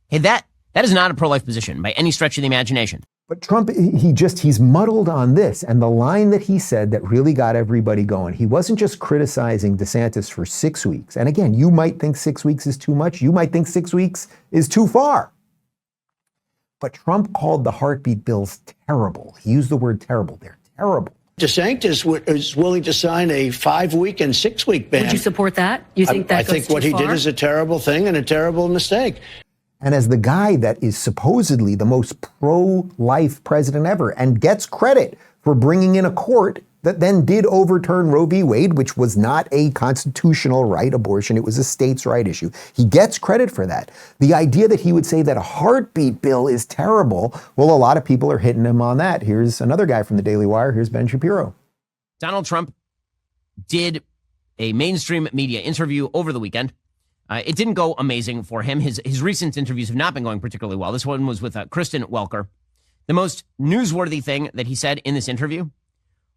Hey, that is not a pro-life position by any stretch of the imagination. But Trump, he's muddled on this. And the line that he said that really got everybody going, he wasn't just criticizing DeSantis for 6 weeks. And again, you might think 6 weeks is too much. You might think 6 weeks is too far. But Trump called the heartbeat bills terrible. He used the word terrible. They're terrible. DeSantis is willing to sign a 5-week and 6-week ban. Would you support that? You think that I think what he did is a terrible thing and a terrible mistake. And as the guy that is supposedly the most pro-life president ever and gets credit for bringing in a court that then did overturn Roe v. Wade, which was not a constitutional right abortion, it was a states' right issue. He gets credit for that. The idea that he would say that a heartbeat bill is terrible, well, a lot of people are hitting him on that. Here's another guy from the Daily Wire. Here's Ben Shapiro. Donald Trump did a mainstream media interview over the weekend. It didn't go amazing for him. His recent interviews have not been going particularly well. This one was with Kristen Welker. The most newsworthy thing that he said in this interview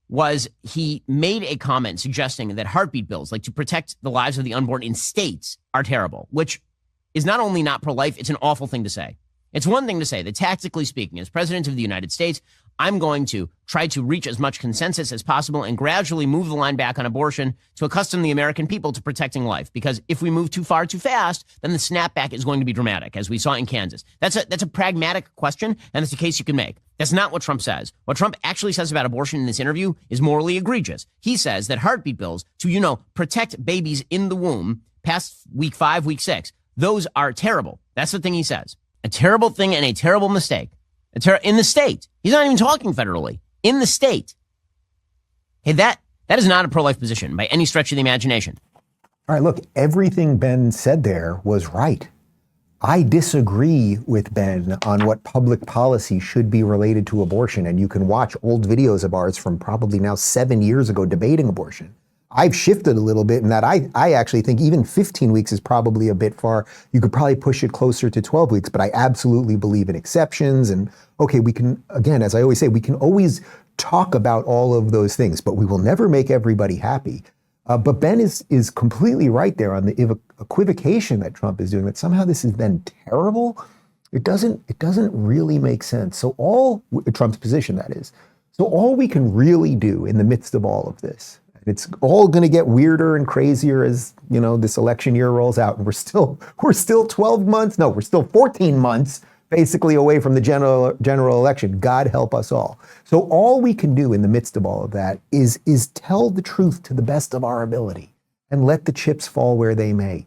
was he made a comment suggesting that heartbeat bills, like to protect the lives of the unborn in states, are terrible, which is not only not pro-life, it's an awful thing to say. It's one thing to say that tactically speaking, as president of the United States, I'm going to try to reach as much consensus as possible and gradually move the line back on abortion to accustom the American people to protecting life. Because if we move too far too fast, then the snapback is going to be dramatic, as we saw in Kansas. That's a pragmatic question, and it's a case you can make. That's not what Trump says. What Trump actually says about abortion in this interview is morally egregious. He says that heartbeat bills to, protect babies in the womb past week 5, week 6, those are terrible. That's the thing he says. A terrible thing and a terrible mistake. In the state. He's not even talking federally. In the state. Hey, that is not a pro-life position by any stretch of the imagination. All right, look, everything Ben said there was right. I disagree with Ben on what public policy should be related to abortion, and you can watch old videos of ours from probably now 7 years ago debating abortion. I've shifted a little bit in that I actually think even 15 weeks is probably a bit far. You could probably push it closer to 12 weeks, but I absolutely believe in exceptions. And okay, we can, again, as I always say, we can always talk about all of those things, but we will never make everybody happy. But Ben is completely right there on the equivocation that Trump is doing, that somehow this is then terrible. It doesn't really make sense. So Trump's position, that is. So all we can really do in the midst of all of this, it's all going to get weirder and crazier as, this election year rolls out. And we're still 12 months. No, we're still 14 months basically away from the general election. God help us all. So all we can do in the midst of all of that is tell the truth to the best of our ability and let the chips fall where they may.